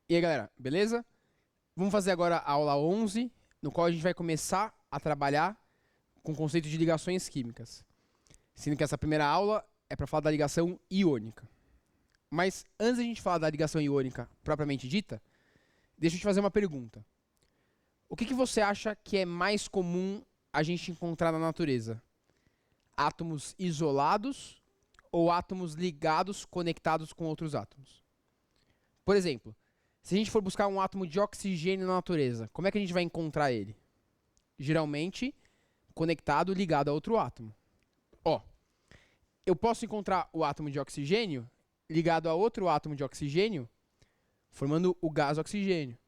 E aí, galera, beleza? Vamos fazer agora a aula 11, no qual a gente vai começar a trabalhar com o conceito de ligações químicas. Sendo que essa primeira aula é para falar da ligação iônica. Mas antes de a gente falar da ligação iônica propriamente dita, deixa eu te fazer uma pergunta. O que você acha que é mais comum a gente encontrar na natureza? Átomos isolados ou átomos ligados, conectados com outros átomos? Por exemplo, se a gente for buscar um átomo de oxigênio na natureza, como é que a gente vai encontrar ele? Geralmente, conectado, ligado a outro átomo. Ó, eu posso encontrar o átomo de oxigênio ligado a outro átomo de oxigênio, formando o gás oxigênio.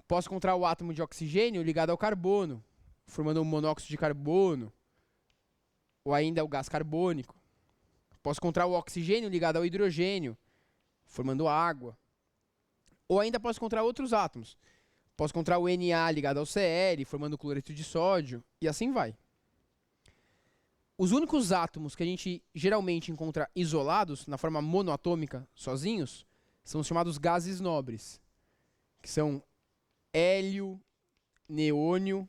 Posso encontrar o átomo de oxigênio ligado ao carbono, formando o monóxido de carbono, ou ainda o gás carbônico. Posso encontrar o oxigênio ligado ao hidrogênio, formando água. Ou ainda posso encontrar outros átomos. Posso encontrar o Na ligado ao Cl, formando cloreto de sódio, e assim vai. Os únicos átomos que a gente geralmente encontra isolados, na forma monoatômica, sozinhos, são os chamados gases nobres, que são hélio, neônio,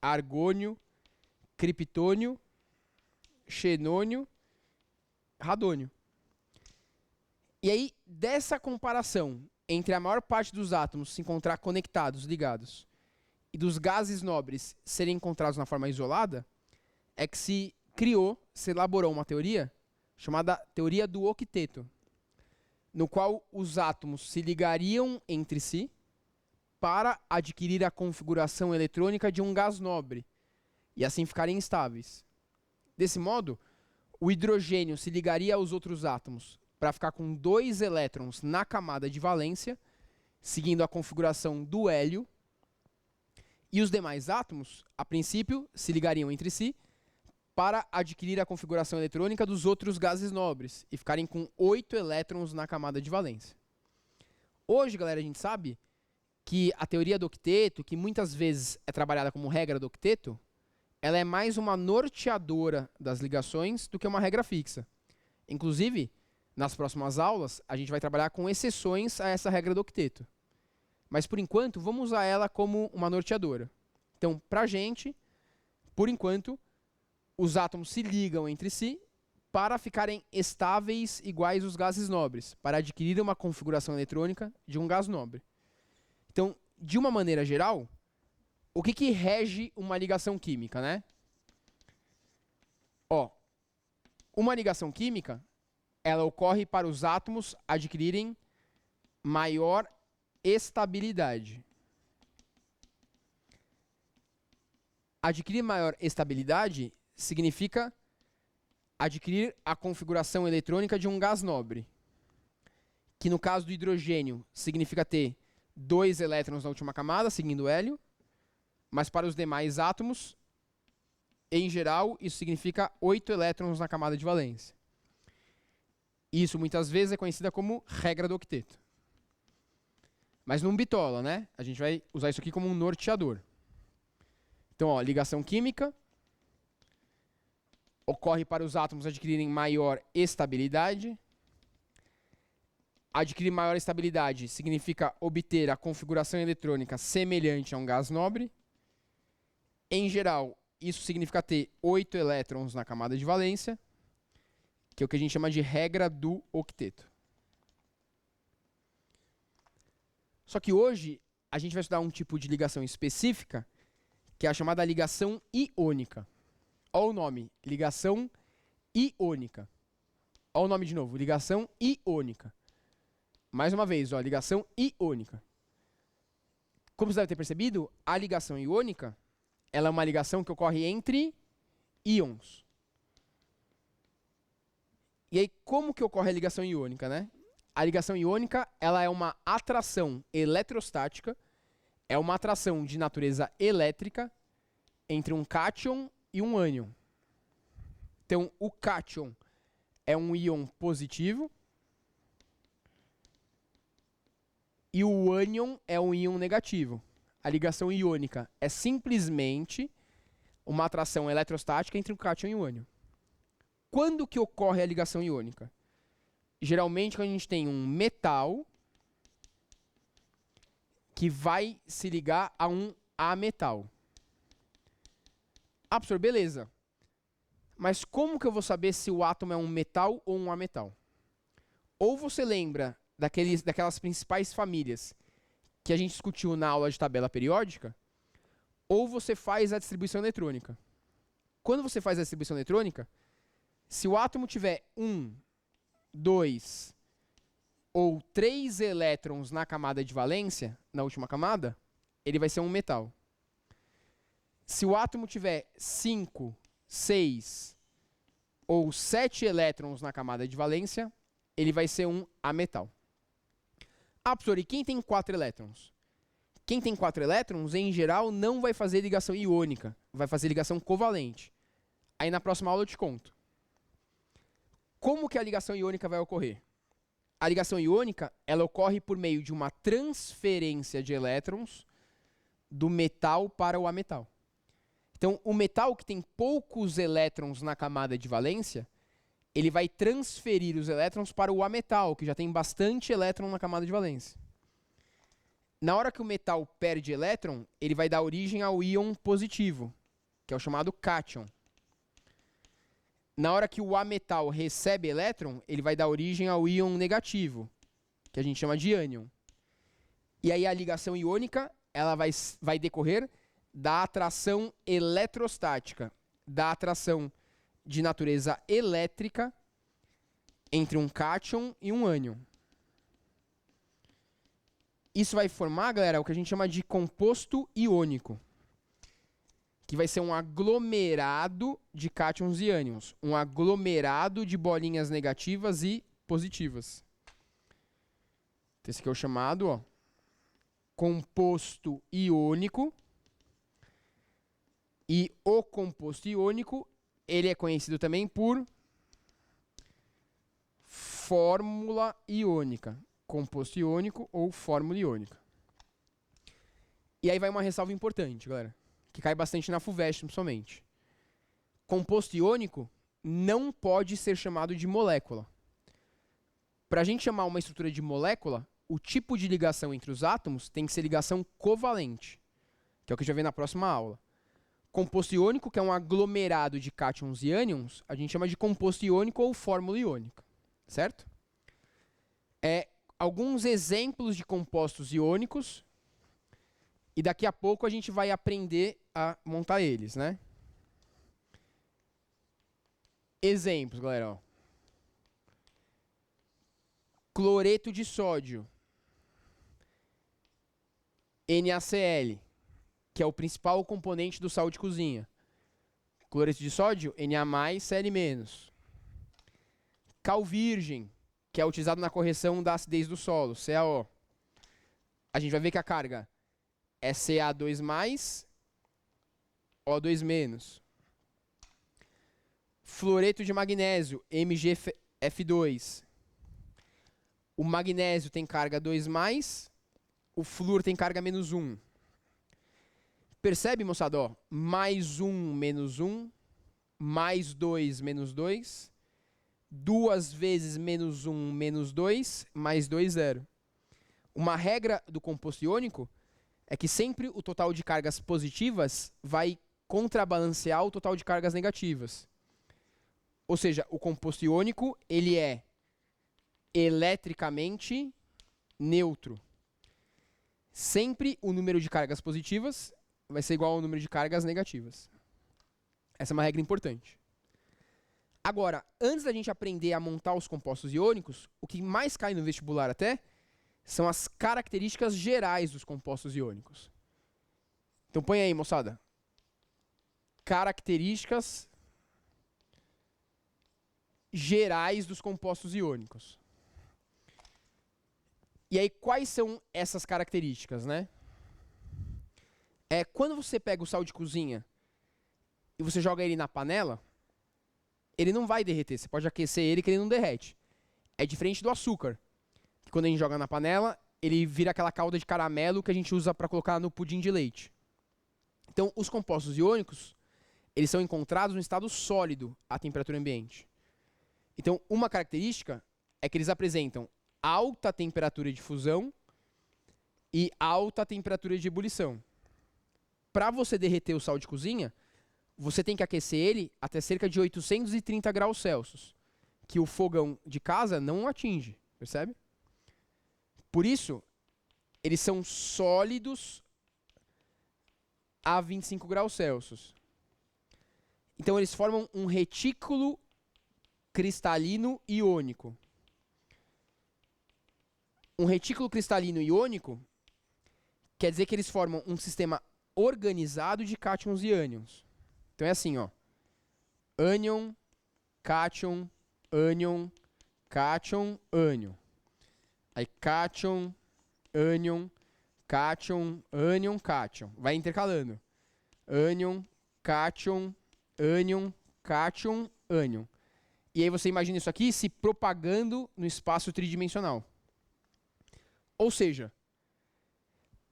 argônio, criptônio, xenônio, radônio. E aí, dessa comparação entre a maior parte dos átomos se encontrar conectados, ligados, e dos gases nobres serem encontrados na forma isolada, é que se elaborou uma teoria chamada teoria do octeto, no qual os átomos se ligariam entre si para adquirir a configuração eletrônica de um gás nobre, e assim ficarem estáveis. Desse modo, o hidrogênio se ligaria aos outros átomos para ficar com 2 elétrons na camada de valência, seguindo a configuração do hélio, e os demais átomos, a princípio, se ligariam entre si para adquirir a configuração eletrônica dos outros gases nobres e ficarem com 8 elétrons na camada de valência. Hoje, galera, a gente sabe que a teoria do octeto, que muitas vezes é trabalhada como regra do octeto, ela é mais uma norteadora das ligações do que uma regra fixa. Inclusive, nas próximas aulas, a gente vai trabalhar com exceções a essa regra do octeto. Mas, por enquanto, vamos usar ela como uma norteadora. Então, para a gente, por enquanto, os átomos se ligam entre si para ficarem estáveis iguais aos gases nobres, para adquirir uma configuração eletrônica de um gás nobre. Então, de uma maneira geral, o que rege uma ligação química, né? Ó, uma ligação química, ela ocorre para os átomos adquirirem maior estabilidade. Adquirir maior estabilidade significa adquirir a configuração eletrônica de um gás nobre, que no caso do hidrogênio significa ter 2 elétrons na última camada, seguindo o hélio, mas para os demais átomos, em geral, isso significa 8 elétrons na camada de valência. Isso muitas vezes é conhecida como regra do octeto. Mas não bitola, né? A gente vai usar isso aqui como um norteador. Então, ó, ligação química ocorre para os átomos adquirirem maior estabilidade. Adquirir maior estabilidade significa obter a configuração eletrônica semelhante a um gás nobre. Em geral, isso significa ter 8 elétrons na camada de valência, que é o que a gente chama de regra do octeto. Só que hoje a gente vai estudar um tipo de ligação específica, que é a chamada ligação iônica. Olha o nome, ligação iônica. Olha o nome de novo, ligação iônica. Mais uma vez, ó, ligação iônica. Como você deve ter percebido, a ligação iônica, ela é uma ligação que ocorre entre íons. E aí, como que ocorre a ligação iônica, né? A ligação iônica, ela é uma atração eletrostática, é uma atração de natureza elétrica entre um cátion e um ânion. Então, o cátion é um íon positivo e o ânion é um íon negativo. A ligação iônica é simplesmente uma atração eletrostática entre um cátion e um ânion. Quando que ocorre a ligação iônica? Geralmente, quando a gente tem um metal que vai se ligar a um ametal. Ah, professor, beleza. Mas como que eu vou saber se o átomo é um metal ou um ametal? Ou você lembra daquelas principais famílias que a gente discutiu na aula de tabela periódica, ou você faz a distribuição eletrônica. Quando você faz a distribuição eletrônica, se o átomo tiver 1, 2 ou 3 elétrons na camada de valência, na última camada, ele vai ser um metal. Se o átomo tiver 5, 6 ou 7 elétrons na camada de valência, ele vai ser um ametal. Ah, professor, e quem tem 4 elétrons? Quem tem 4 elétrons, em geral, não vai fazer ligação iônica, vai fazer ligação covalente. Aí na próxima aula eu te conto. Como que a ligação iônica vai ocorrer? A ligação iônica, ela ocorre por meio de uma transferência de elétrons do metal para o ametal. Então, o metal que tem poucos elétrons na camada de valência, ele vai transferir os elétrons para o ametal, que já tem bastante elétron na camada de valência. Na hora que o metal perde elétron, ele vai dar origem ao íon positivo, que é o chamado cátion. Na hora que o ametal recebe elétron, ele vai dar origem ao íon negativo, que a gente chama de ânion. E aí a ligação iônica, ela vai decorrer da atração eletrostática, da atração de natureza elétrica entre um cátion e um ânion. Isso vai formar, galera, o que a gente chama de composto iônico, que vai ser um aglomerado de cátions e ânions, um aglomerado de bolinhas negativas e positivas. Esse aqui é o chamado, ó, composto iônico. E o composto iônico, ele é conhecido também por fórmula iônica. Composto iônico ou fórmula iônica. E aí vai uma ressalva importante, galera, que cai bastante na FUVEST, principalmente. Composto iônico não pode ser chamado de molécula. Para a gente chamar uma estrutura de molécula, o tipo de ligação entre os átomos tem que ser ligação covalente, que é o que a gente vai ver na próxima aula. Composto iônico, que é um aglomerado de cátions e ânions, a gente chama de composto iônico ou fórmula iônica, certo? Alguns exemplos de compostos iônicos, e daqui a pouco a gente vai aprender a montar eles, né? Exemplos, galera, ó. Cloreto de sódio, NaCl, que é o principal componente do sal de cozinha. Cloreto de sódio, Na+, Cl-. Cal virgem, que é utilizado na correção da acidez do solo, CaO. A gente vai ver que a carga é Ca2+, O2-. Fluoreto de magnésio, MgF2. O magnésio tem carga 2+, o flúor tem carga -1. Percebe, moçada? Ó, +1, -1, +2, -2, 2 vezes -1, -2, mais 2, 0. Uma regra do composto iônico é que sempre o total de cargas positivas vai contrabalancear o total de cargas negativas. Ou seja, o composto iônico, ele é eletricamente neutro. Sempre o número de cargas positivas vai ser igual ao número de cargas negativas. Essa é uma regra importante. Agora, antes da gente aprender a montar os compostos iônicos, o que mais cai no vestibular até são as características gerais dos compostos iônicos. Então põe aí, moçada. Características gerais dos compostos iônicos. E aí, quais são essas características, né? Quando você pega o sal de cozinha e você joga ele na panela, ele não vai derreter. Você pode aquecer ele que ele não derrete. É diferente do açúcar, que quando a gente joga na panela, ele vira aquela calda de caramelo que a gente usa para colocar no pudim de leite. Então, os compostos iônicos, eles são encontrados no estado sólido à temperatura ambiente. Então, uma característica é que eles apresentam alta temperatura de fusão e alta temperatura de ebulição. Para você derreter o sal de cozinha, você tem que aquecer ele até cerca de 830 graus Celsius, que o fogão de casa não atinge, percebe? Por isso, eles são sólidos a 25 graus Celsius. Então, eles formam um retículo cristalino iônico. Um retículo cristalino iônico quer dizer que eles formam um sistema organizado de cátions e ânions. Então é assim, ó. Ânion, cátion, ânion, cátion, ânion. Aí cátion, ânion, cátion, ânion, cátion. Vai intercalando. Ânion, cátion, ânion, cátion, ânion. E aí você imagina isso aqui se propagando no espaço tridimensional. Ou seja,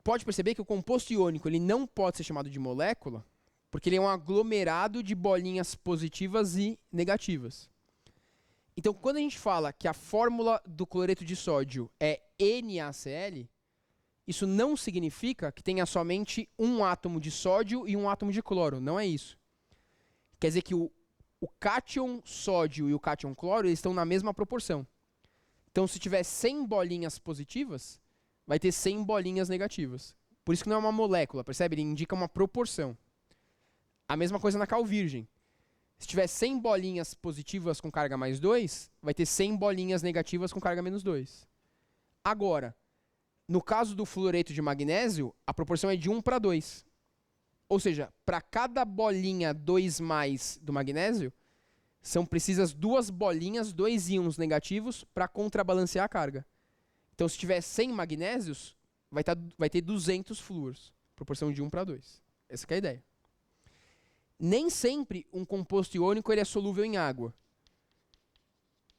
pode perceber que o composto iônico ele não pode ser chamado de molécula, porque ele é um aglomerado de bolinhas positivas e negativas. Então, quando a gente fala que a fórmula do cloreto de sódio é NaCl, isso não significa que tenha somente um átomo de sódio e um átomo de cloro. Não é isso. Quer dizer que o cátion sódio e o cátion cloro eles estão na mesma proporção. Então, se tiver 100 bolinhas positivas, vai ter 100 bolinhas negativas. Por isso que não é uma molécula, percebe? Ele indica uma proporção. A mesma coisa na cal virgem. Se tiver 100 bolinhas positivas com carga mais 2, vai ter 100 bolinhas negativas com carga menos 2. Agora, no caso do fluoreto de magnésio, a proporção é de 1 para 2. Ou seja, para cada bolinha 2 mais do magnésio, são precisas 2 bolinhas, 2 íons negativos, para contrabalancear a carga. Então, se tiver 100 magnésios, vai ter 200 flúors. Proporção de 1 para 2. Essa que é a ideia. Nem sempre um composto iônico ele é solúvel em água.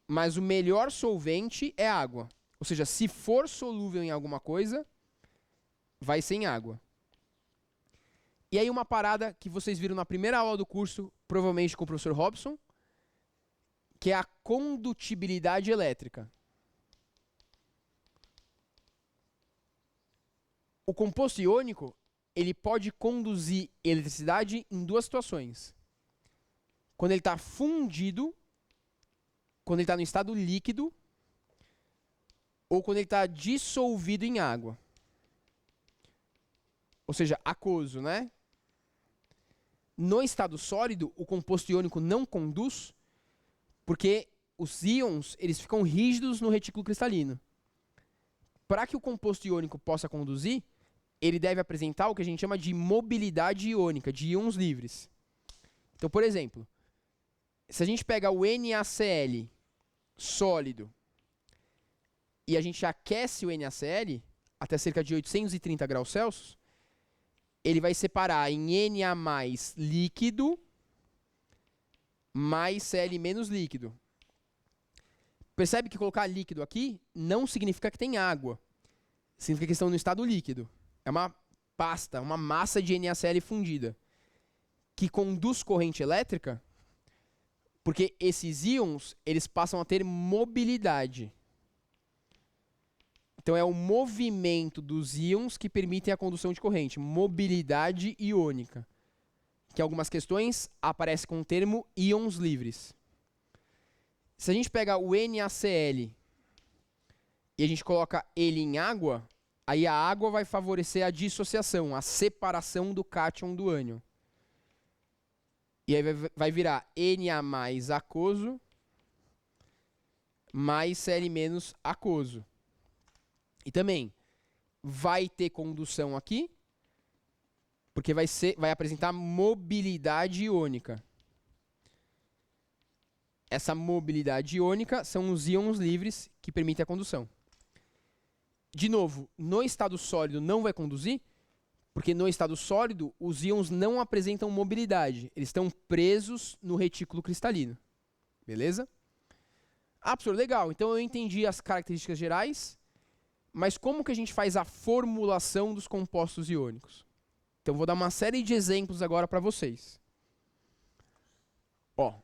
Mas o melhor solvente é água. Ou seja, se for solúvel em alguma coisa, vai ser em água. E aí uma parada que vocês viram na primeira aula do curso, provavelmente com o professor Robson, que é a condutibilidade elétrica. O composto iônico, ele pode conduzir eletricidade em duas situações. Quando ele está fundido, quando ele está no estado líquido, ou quando ele está dissolvido em água. Ou seja, aquoso, né? No estado sólido, o composto iônico não conduz, porque os íons eles ficam rígidos no retículo cristalino. Para que o composto iônico possa conduzir, ele deve apresentar o que a gente chama de mobilidade iônica, de íons livres. Então, por exemplo, se a gente pega o NaCl sólido e a gente aquece o NaCl até cerca de 830 graus Celsius, ele vai separar em Na mais líquido mais Cl menos líquido. Percebe que colocar líquido aqui não significa que tem água. Significa que estão no estado líquido. É uma pasta, uma massa de NaCl fundida, que conduz corrente elétrica, porque esses íons eles passam a ter mobilidade. Então é o movimento dos íons que permitem a condução de corrente, mobilidade iônica, que em algumas questões aparece com o termo íons livres. Se a gente pega o NaCl e a gente coloca ele em água, aí a água vai favorecer a dissociação, a separação do cátion do ânion. E aí vai virar Na mais aquoso mais Cl menos aquoso. E também vai ter condução aqui, porque vai apresentar mobilidade iônica. Essa mobilidade iônica são os íons livres que permitem a condução. De novo, no estado sólido não vai conduzir, porque no estado sólido os íons não apresentam mobilidade. Eles estão presos no retículo cristalino. Beleza? Ah, professor, legal. Então eu entendi as características gerais, mas como que a gente faz a formulação dos compostos iônicos? Então vou dar uma série de exemplos agora para vocês. Ó,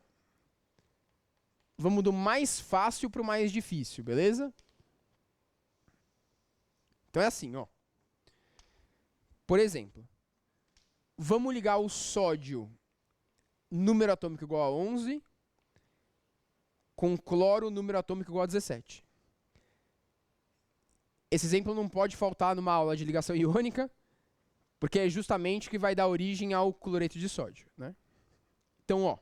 vamos do mais fácil para o mais difícil, beleza? Então é assim, ó. Por exemplo, vamos ligar o sódio número atômico igual a 11 com cloro número atômico igual a 17. Esse exemplo não pode faltar numa aula de ligação iônica, porque é justamente o que vai dar origem ao cloreto de sódio, né? Então, ó,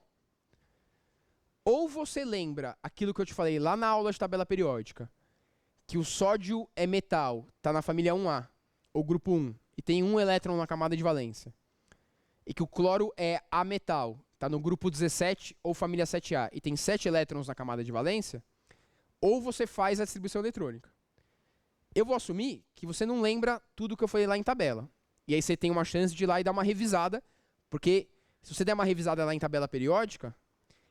ou você lembra aquilo que eu te falei lá na aula de tabela periódica, que o sódio é metal, está na família 1A, ou grupo 1, e tem um elétron na camada de valência, e que o cloro é ametal, está no grupo 17 ou família 7A, e tem 7 elétrons na camada de valência, ou você faz a distribuição eletrônica. Eu vou assumir que você não lembra tudo que eu falei lá em tabela. E aí você tem uma chance de ir lá e dar uma revisada, porque se você der uma revisada lá em tabela periódica,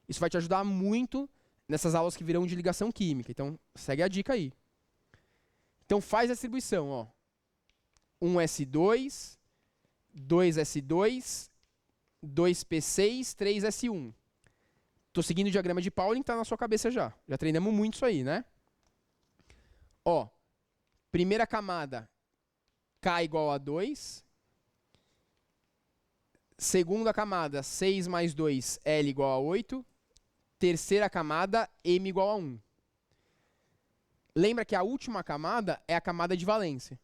isso vai te ajudar muito nessas aulas que virão de ligação química. Então, segue a dica aí. Então, faz a distribuição, ó. 1s2, 2s2, 2p6, 3s1. Tô seguindo o diagrama de Pauling, que tá na sua cabeça já. Já treinamos muito isso aí, né? Ó, primeira camada, K igual a 2. Segunda camada, 6 mais 2, L igual a 8. Terceira camada, M igual a 1. Lembra que a última camada é a camada de valência.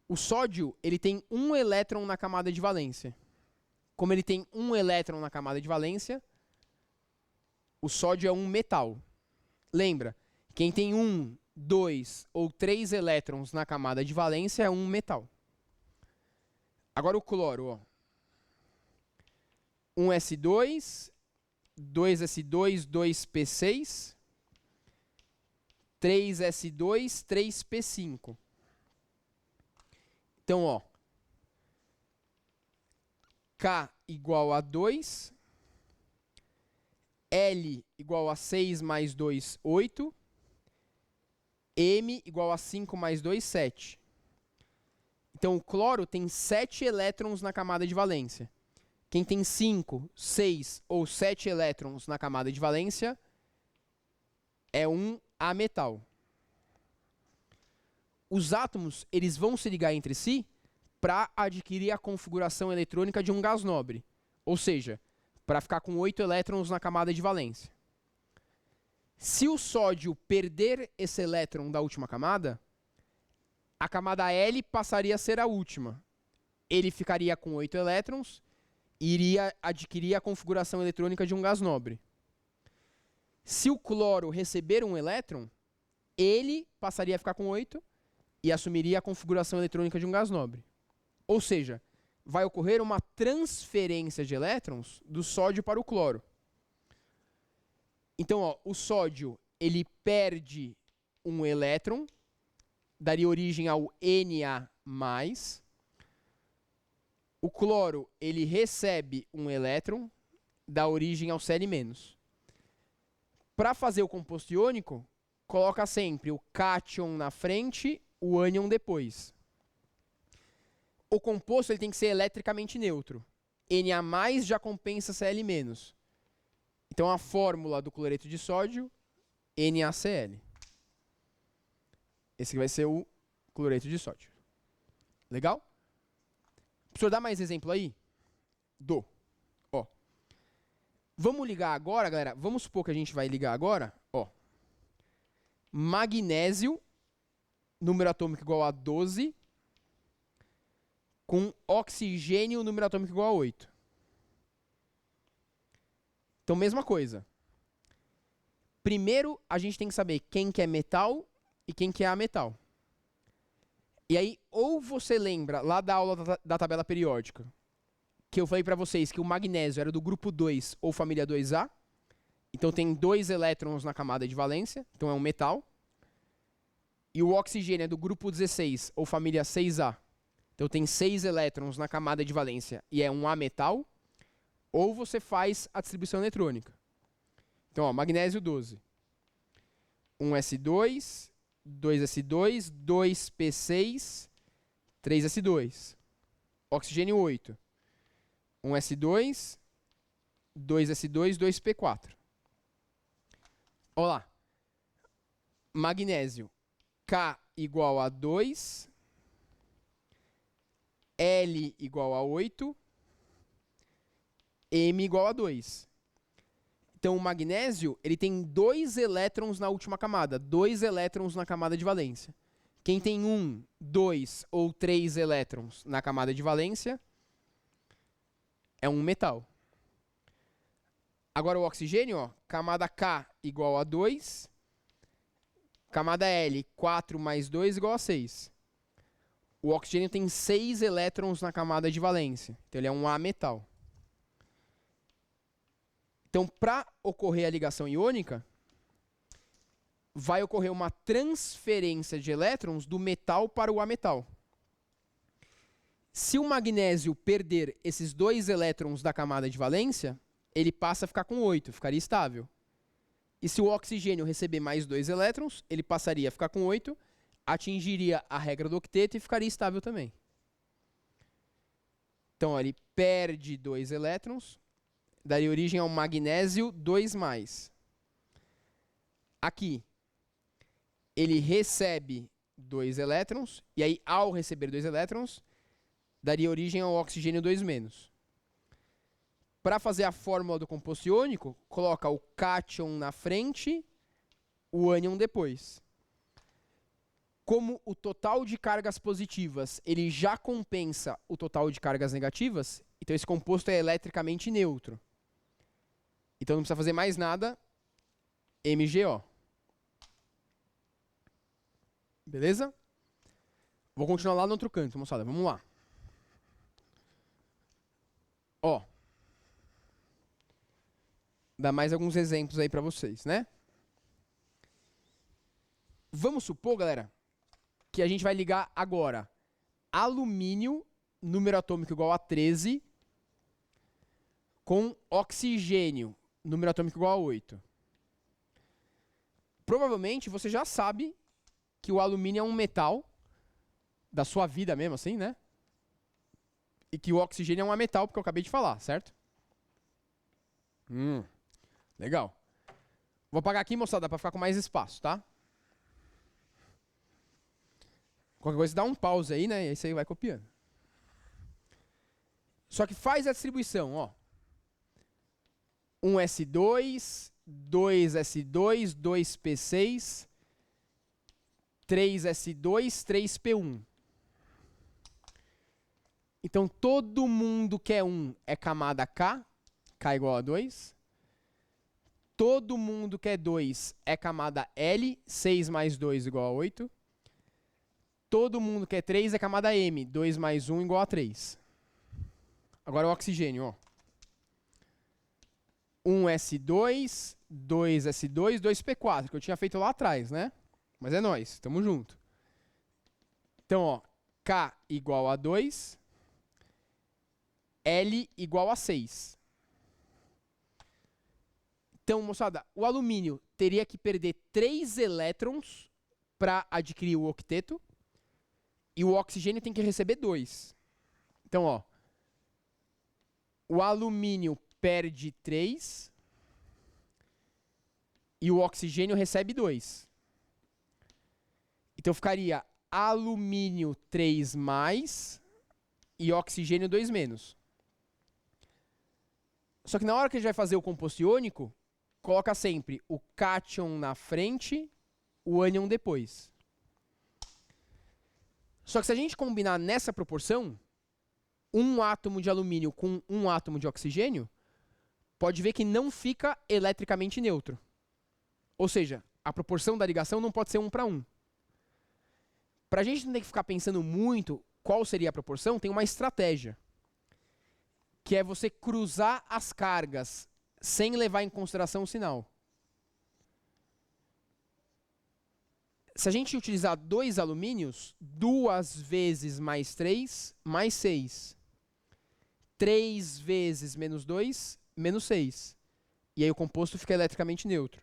O sódio, ele tem um elétron na camada de valência. Como ele tem um elétron na camada de valência, o sódio é um metal. Lembra, quem tem 1, 2 ou 3 elétrons na camada de valência é um metal. Agora o cloro, ó. 1s2, 2s2, 2p6, 3s2, 3p5. Então, ó, K igual a 2, L igual a 6 mais 2, 8, M igual a 5 mais 2, 7. Então, o cloro tem 7 elétrons na camada de valência. Quem tem 5, 6 ou 7 elétrons na camada de valência é um ametal. Os átomos, eles vão se ligar entre si para adquirir a configuração eletrônica de um gás nobre. Ou seja, para ficar com 8 elétrons na camada de valência. Se o sódio perder esse elétron da última camada, a camada L passaria a ser a última. Ele ficaria com 8 elétrons e iria adquirir a configuração eletrônica de um gás nobre. Se o cloro receber um elétron, ele passaria a ficar com 8 e assumiria a configuração eletrônica de um gás nobre. Ou seja, vai ocorrer uma transferência de elétrons do sódio para o cloro. Então, ó, o sódio, ele perde um elétron, daria origem ao Na+. O cloro, ele recebe um elétron, dá origem ao Cl-. Para fazer o composto iônico, coloca sempre o cátion na frente, o ânion depois. O composto ele tem que ser eletricamente neutro. Na+ já compensa Cl-. Então, a fórmula do cloreto de sódio, NaCl. Esse vai ser o cloreto de sódio. Legal? Professor, dá mais exemplo aí? Dou. Ó. Vamos ligar agora, galera. Vamos supor que a gente vai ligar agora. Ó. Magnésio, número atômico igual a 12, com oxigênio, número atômico igual a 8. Então, mesma coisa. Primeiro, a gente tem que saber quem que é metal e quem que é ametal. E aí, ou você lembra lá da aula da tabela periódica, que eu falei para vocês que o magnésio era do grupo 2 ou família 2A, então tem 2 elétrons na camada de valência, então é um metal. E o oxigênio é do grupo 16 ou família 6A, então tem 6 elétrons na camada de valência e é um ametal. Ou você faz a distribuição eletrônica. Então, ó, magnésio 12. 1s2, 2s2, 2p6, 3s2. Oxigênio 8. 1s2, 2s2, 2p4. Olha lá. Magnésio. K igual a 2. L igual a 8, M igual a 2. Então, o magnésio ele tem 2 elétrons na última camada, 2 elétrons na camada de valência. Quem tem 1, 2 ou 3 elétrons na camada de valência é um metal. Agora o oxigênio, ó, camada K igual a 2, camada L, 4 mais 2 igual a 6. O oxigênio tem 6 elétrons na camada de valência, então ele é um ametal. Então, para ocorrer a ligação iônica, vai ocorrer uma transferência de elétrons do metal para o ametal. Se o magnésio perder esses 2 elétrons da camada de valência, ele passa a ficar com 8, ficaria estável. E se o oxigênio receber mais 2 elétrons, ele passaria a ficar com 8, atingiria a regra do octeto e ficaria estável também. Então, ó, ele perde 2 elétrons, daria origem ao magnésio 2+. Aqui, ele recebe 2 elétrons, e aí, ao receber 2 elétrons, daria origem ao oxigênio 2-. Para fazer a fórmula do composto iônico, coloca o cátion na frente, o ânion depois. Como o total de cargas positivas ele já compensa o total de cargas negativas, então esse composto é eletricamente neutro. Então não precisa fazer mais nada, MgO. Beleza? Vou continuar lá no outro canto, moçada. Vamos lá. Ó. Dá mais alguns exemplos aí para vocês, né? Vamos supor, galera, que a gente vai ligar agora alumínio, número atômico igual a 13, com oxigênio, número atômico igual a 8. Provavelmente você já sabe que o alumínio é um metal, da sua vida mesmo, assim, né? E que o oxigênio é um ametal, porque eu acabei de falar, certo? Legal. Vou apagar aqui, moçada, para ficar com mais espaço, tá? Qualquer coisa, dá um pause aí, né? E aí você vai copiando. Só que faz a distribuição, ó. 1s2, 2s2, 2p6, 3s2, 3p1. Então, todo mundo que é 1 é camada K, K igual a 2. Todo mundo que é 2 é camada L, 6 mais 2 igual a 8. Todo mundo que é 3 é camada M, 2 mais 1 igual a 3. Agora o oxigênio, ó. 1s2, 2s2, 2p4, que eu tinha feito lá atrás, né? Mas é nóis, tamo junto. Então, ó, K igual a 2, L igual a 6. Então, moçada, o alumínio teria que perder 3 elétrons para adquirir o octeto. E o oxigênio tem que receber 2. Então, ó. O alumínio perde 3. E o oxigênio recebe 2. Então, ficaria alumínio 3+, e oxigênio 2-. Só que na hora que a gente vai fazer o composto iônico, coloca sempre o cátion na frente, o ânion depois. Só que se a gente combinar nessa proporção, um átomo de alumínio com um átomo de oxigênio, pode ver que não fica eletricamente neutro. Ou seja, a proporção da ligação não pode ser 1:1. Para a gente não ter que ficar pensando muito qual seria a proporção, tem uma estratégia. Que é você cruzar as cargas sem levar em consideração o sinal. Se a gente utilizar 2 alumínios, 2 vezes mais 3, mais 6. 3 vezes menos 2, menos 6. E aí o composto fica eletricamente neutro.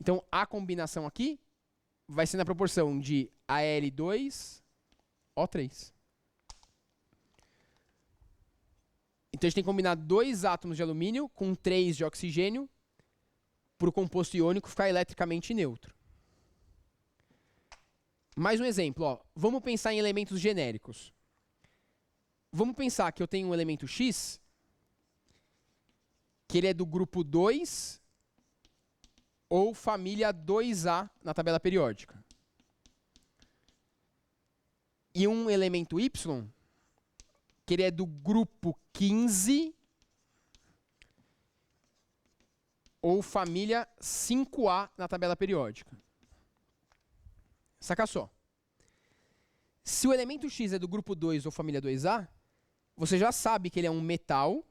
Então, a combinação aqui vai ser na proporção de Al2, O3. Então, a gente tem que combinar 2 átomos de alumínio com 3 de oxigênio para o composto iônico ficar eletricamente neutro. Mais um exemplo, ó. Vamos pensar em elementos genéricos. Vamos pensar que eu tenho um elemento X, que ele é do grupo 2 ou família 2A na tabela periódica. E um elemento Y, que ele é do grupo 15 ou família 5A na tabela periódica. Saca só. Se o elemento X é do grupo 2 ou família 2A, você já sabe que ele é um metal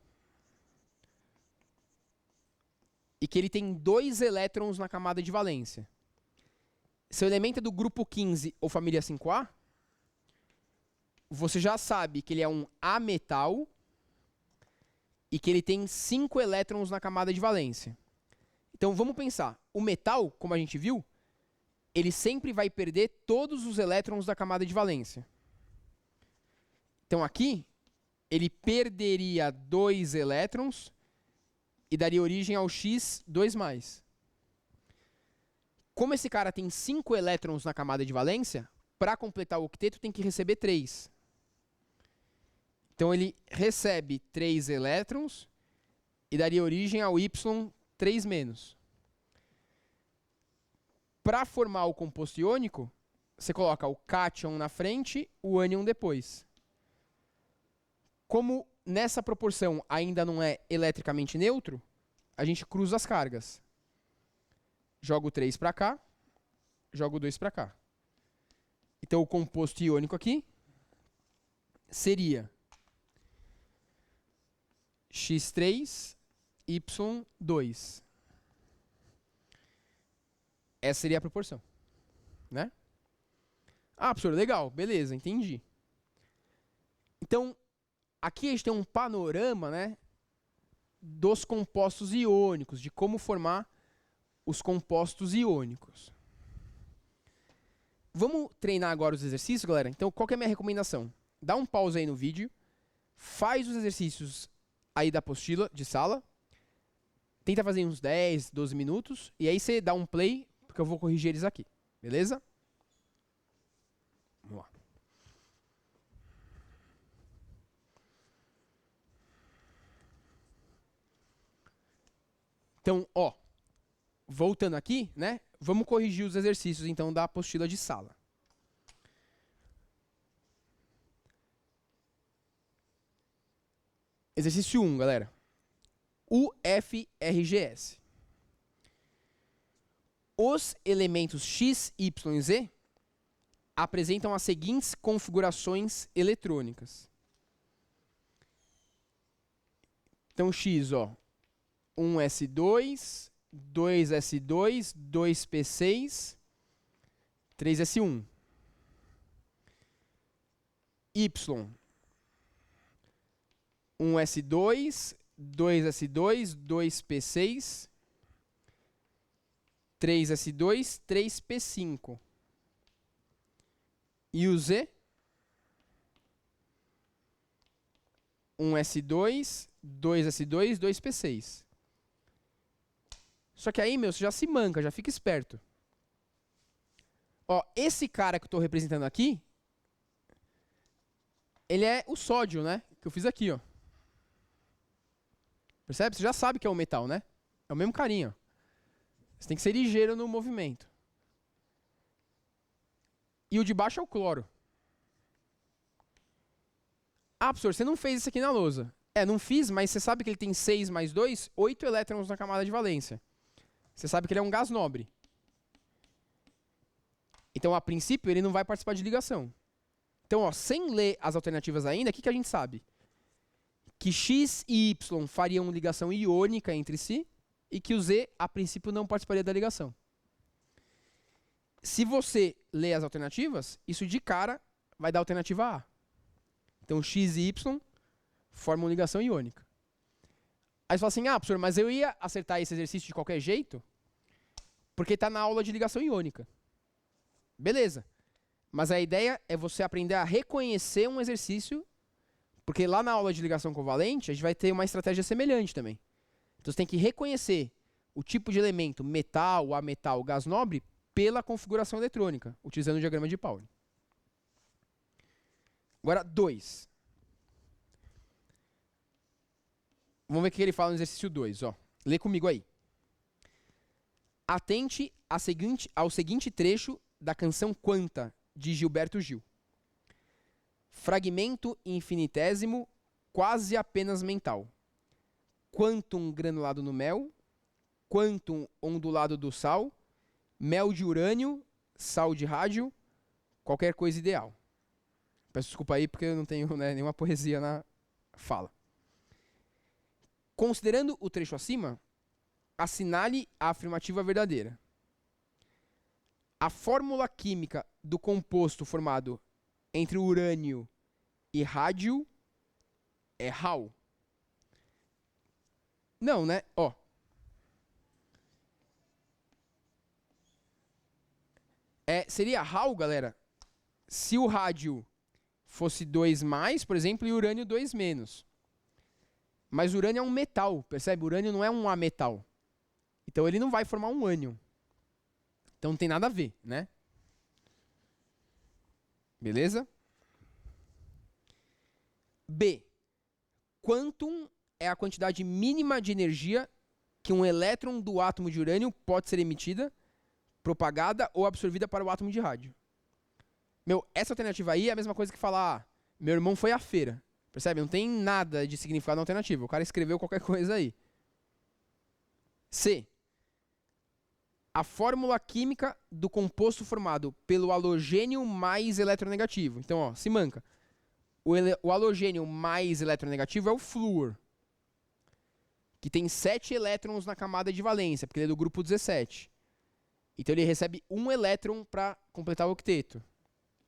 e que ele tem 2 elétrons na camada de valência. Se o elemento é do grupo 15 ou família 5A, você já sabe que ele é um ametal e que ele tem 5 elétrons na camada de valência. Então vamos pensar, o metal, como a gente viu, ele sempre vai perder todos os elétrons da camada de valência. Então aqui, ele perderia 2 elétrons e daria origem ao X 2+. Como esse cara tem 5 elétrons na camada de valência, para completar o octeto tem que receber 3. Então ele recebe 3 elétrons e daria origem ao Y 3-. Para formar o composto iônico, você coloca o cátion na frente, o ânion depois. Como nessa proporção ainda não é eletricamente neutro, a gente cruza as cargas. Jogo 3 para cá, jogo 2 para cá. Então o composto iônico aqui seria X3, Y2. Essa seria a proporção, né? Ah, professor, legal, beleza, entendi. Então, aqui a gente tem um panorama, né, dos compostos iônicos, de como formar os compostos iônicos. Vamos treinar agora os exercícios, galera? Então, qual que é a minha recomendação? Dá um pause aí no vídeo, faz os exercícios aí da apostila de sala, tenta fazer uns 10, 12 minutos, e aí você dá um play, porque eu vou corrigir eles aqui, beleza? Vamos lá. Então, ó, voltando aqui, né? Vamos corrigir os exercícios, então, da apostila de sala. Exercício 1, galera. UFRGS. Os elementos X, Y e Z apresentam as seguintes configurações eletrônicas. Então, X, ó, 1s2, 2s2, 2p6, 3s1. Y, 1s2, 2s2, 2p6, 3s2, 3p5. E o Z, 1s2, 2s2, 2p6. Só que aí, meu, você já se manca, já fica esperto. Ó, esse cara que eu estou representando aqui, ele é o sódio, né? Que eu fiz aqui, ó. Percebe? Você já sabe que é um metal, né? É o mesmo carinho. Você tem que ser ligeiro no movimento. E o de baixo é o cloro. Ah, professor, você não fez isso aqui na lousa. É, não fiz, mas você sabe que ele tem 6 mais 2, 8 elétrons na camada de valência. Você sabe que ele é um gás nobre. Então, a princípio, ele não vai participar de ligação. Então, ó, sem ler as alternativas ainda, o que a gente sabe? Que X e Y fariam ligação iônica entre si e que o Z, a princípio, não participaria da ligação. Se você ler as alternativas, isso de cara vai dar a alternativa A. Então, X e Y formam ligação iônica. Aí você fala assim, ah, professor, mas eu ia acertar esse exercício de qualquer jeito, porque está na aula de ligação iônica. Beleza. Mas a ideia é você aprender a reconhecer um exercício, porque lá na aula de ligação covalente, a gente vai ter uma estratégia semelhante também. Então você tem que reconhecer o tipo de elemento metal, ametal, gás nobre, pela configuração eletrônica, utilizando o diagrama de Pauli. Agora, 2. Vamos ver o que ele fala no exercício 2, ó. Lê comigo aí. Atente ao seguinte trecho da canção Quanta, de Gilberto Gil. Fragmento infinitésimo, quase apenas mental. Quantum granulado no mel, quantum ondulado do sal, mel de urânio, sal de rádio, qualquer coisa ideal. Peço desculpa aí porque eu não tenho, né, nenhuma poesia na fala. Considerando o trecho acima, assinale a afirmativa verdadeira. A fórmula química do composto formado entre urânio e rádio é Hal. Não, né? Ó. Seria Hal, galera, se o rádio fosse 2+, por exemplo, e o urânio 2-. Mas o urânio é um metal, percebe? O urânio não é um ametal. Então ele não vai formar um ânion. Então não tem nada a ver, né? Beleza? B. Quantum é a quantidade mínima de energia que um elétron do átomo de urânio pode ser emitida, propagada ou absorvida para o átomo de rádio. Essa alternativa aí é a mesma coisa que falar, meu irmão foi à feira. Percebe? Não tem nada de significado na alternativa. O cara escreveu qualquer coisa aí. C. A fórmula química do composto formado pelo halogênio mais eletronegativo. Então, ó, se manca. O halogênio mais eletronegativo é o flúor, que tem 7 elétrons na camada de valência, porque ele é do grupo 17. Então ele recebe 1 elétron para completar o octeto.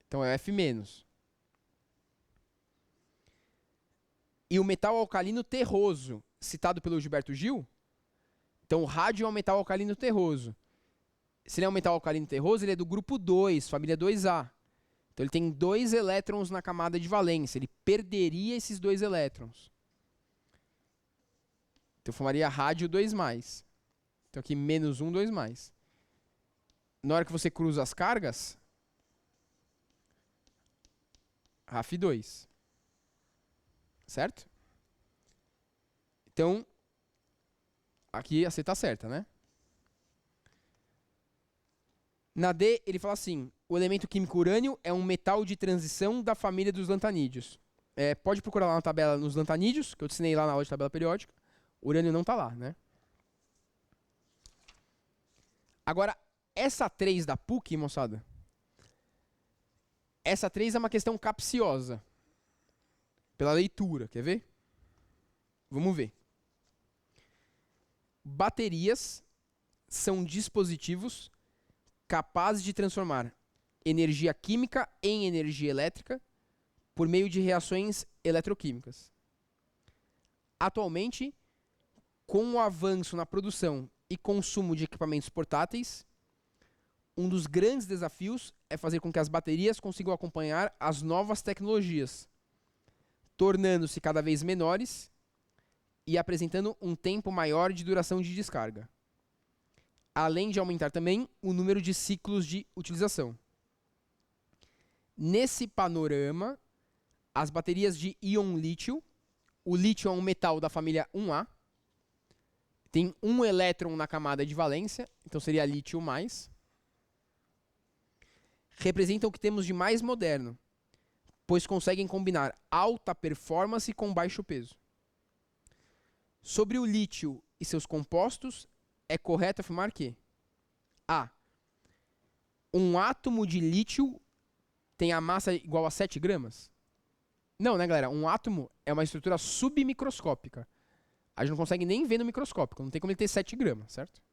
Então é F-. E o metal alcalino terroso, citado pelo Gilberto Gil, então o rádio é um metal alcalino terroso. Se ele é um metal alcalino terroso, ele é do grupo 2, família 2A. Então ele tem 2 elétrons na camada de valência. Ele perderia esses 2 elétrons. Então formaria rádio 2+. Então aqui -1, 2+. Na hora que você cruza as cargas, RAF2. Certo? Então, aqui a C está certa, né? Na D, ele fala assim, o elemento químico urânio é um metal de transição da família dos lantanídeos. Pode procurar lá na tabela nos lantanídeos, que eu te ensinei lá na aula de tabela periódica. O urânio não está lá, né? Agora, essa 3 da PUC, moçada, essa 3 é uma questão capciosa. Pela leitura, quer ver? Vamos ver. Baterias são dispositivos capazes de transformar energia química em energia elétrica por meio de reações eletroquímicas. Atualmente, com o avanço na produção e consumo de equipamentos portáteis, um dos grandes desafios é fazer com que as baterias consigam acompanhar as novas tecnologias, tornando-se cada vez menores e apresentando um tempo maior de duração de descarga, além de aumentar também o número de ciclos de utilização. Nesse panorama, as baterias de íon lítio, o lítio é um metal da família 1A, tem 1 elétron na camada de valência, então seria lítio mais, representam o que temos de mais moderno, pois conseguem combinar alta performance com baixo peso. Sobre o lítio e seus compostos, é correto afirmar que A. Um átomo de lítio tem a massa igual a 7 gramas? Não, né, galera? Um átomo é uma estrutura submicroscópica. A gente não consegue nem ver no microscópio, não tem como ele ter 7 gramas, certo?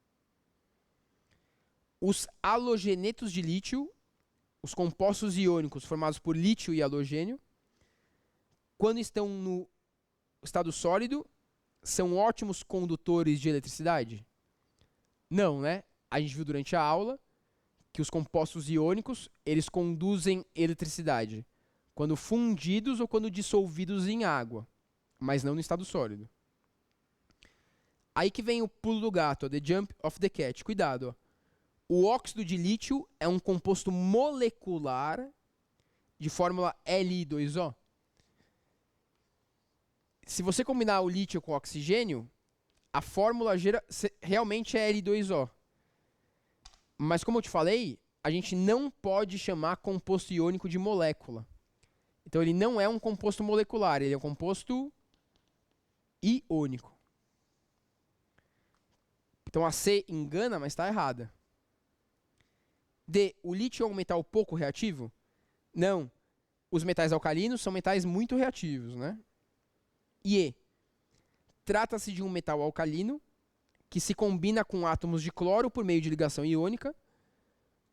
Os halogenetos de lítio, os compostos iônicos formados por lítio e halogênio, quando estão no estado sólido, são ótimos condutores de eletricidade? Não, né? A gente viu durante a aula que os compostos iônicos, eles conduzem eletricidade quando fundidos ou quando dissolvidos em água, mas não no estado sólido. Aí que vem o pulo do gato, ó, the jump of the cat. Cuidado, ó. O óxido de lítio é um composto molecular de fórmula Li2O. Se você combinar o lítio com o oxigênio, a fórmula realmente é L2O. Mas como eu te falei, a gente não pode chamar composto iônico de molécula. Então ele não é um composto molecular, ele é um composto iônico. Então a C engana, mas está errada. D, o lítio é um metal pouco reativo? Não. Os metais alcalinos são metais muito reativos, né? E E, trata-se de um metal alcalino que se combina com átomos de cloro por meio de ligação iônica,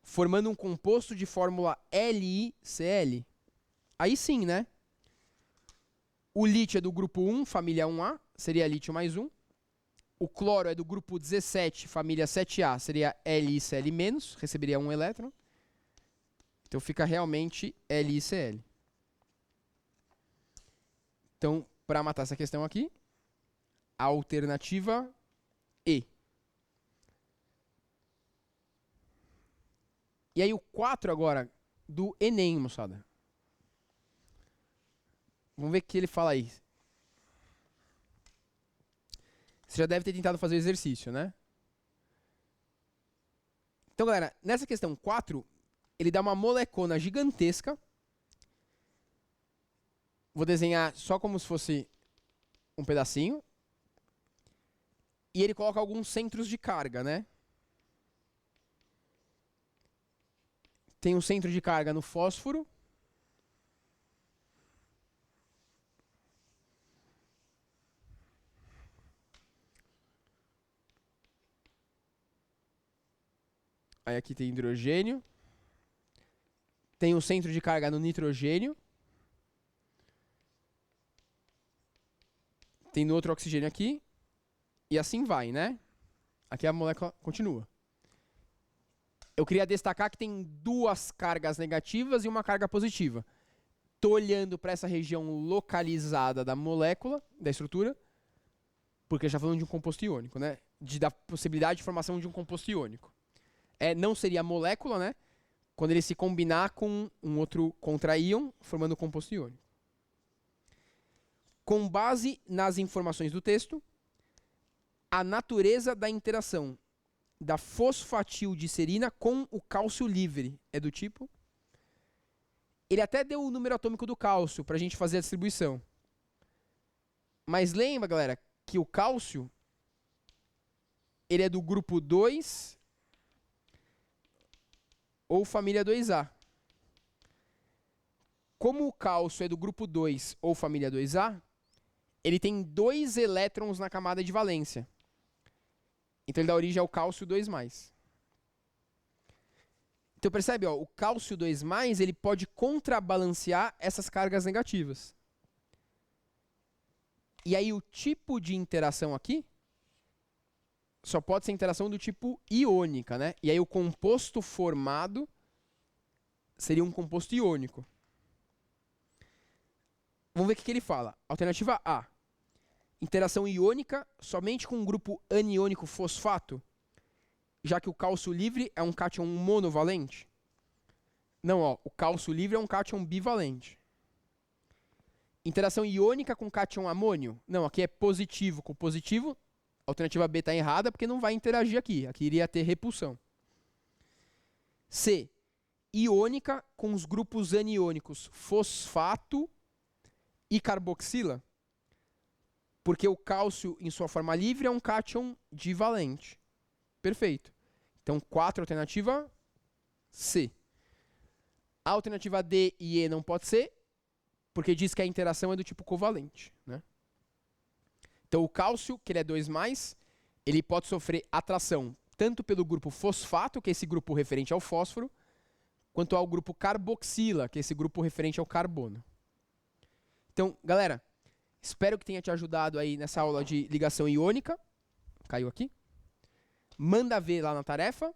formando um composto de fórmula LiCl. Aí sim, né? O lítio é do grupo 1, família 1A, seria lítio mais 1. O cloro é do grupo 17, família 7A, seria LiCl-, receberia um elétron. Então fica realmente LiCl. Então, para matar essa questão aqui, a alternativa E. E aí o 4 agora, do Enem, moçada. Vamos ver o que ele fala aí. Você já deve ter tentado fazer o exercício, né? Então, galera, nessa questão 4, ele dá uma molecona gigantesca. Vou desenhar só como se fosse um pedacinho. E ele coloca alguns centros de carga, né? Tem um centro de carga no fósforo. Aí aqui tem hidrogênio. Tem um centro de carga no nitrogênio. Tem no outro oxigênio aqui. E assim vai, né? Aqui a molécula continua. Eu queria destacar que tem duas cargas negativas e uma carga positiva. Estou olhando para essa região localizada da molécula, da estrutura, porque já falando de um composto iônico, né? Da possibilidade de formação de um composto iônico. Não seria molécula, né? Quando ele se combinar com um outro contraíon, formando um composto iônico. Com base nas informações do texto, a natureza da interação da fosfatildilcerina com o cálcio livre é do tipo... Ele até deu o número atômico do cálcio para a gente fazer a distribuição. Mas lembra, galera, que o cálcio ele é do grupo 2 ou família 2A. Como o cálcio é do grupo 2 ou família 2A, ele tem 2 elétrons na camada de valência. Então ele dá origem ao cálcio 2+. Então percebe, ó, o cálcio 2+, ele pode contrabalancear essas cargas negativas. E aí o tipo de interação aqui só pode ser interação do tipo iônica, né? E aí o composto formado seria um composto iônico. Vamos ver o que ele fala. Alternativa A. Interação iônica somente com um grupo aniônico fosfato, já que o cálcio livre é um cátion monovalente. Não, ó, o cálcio livre é um cátion bivalente. Interação iônica com cátion amônio. Não, aqui é positivo com positivo. A alternativa B está errada porque não vai interagir aqui. Aqui iria ter repulsão. C. Iônica com os grupos aniônicos fosfato e carboxila. Porque o cálcio, em sua forma livre, é um cátion divalente. Perfeito. Então, 4, alternativa C. A alternativa D e E não pode ser, porque diz que a interação é do tipo covalente, né? Então, o cálcio, que ele é 2+, ele pode sofrer atração tanto pelo grupo fosfato, que é esse grupo referente ao fósforo, quanto ao grupo carboxila, que é esse grupo referente ao carbono. Então, galera, espero que tenha te ajudado aí nessa aula de ligação iônica. Caiu aqui. Manda ver lá na tarefa.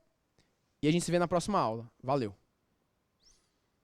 E a gente se vê na próxima aula. Valeu!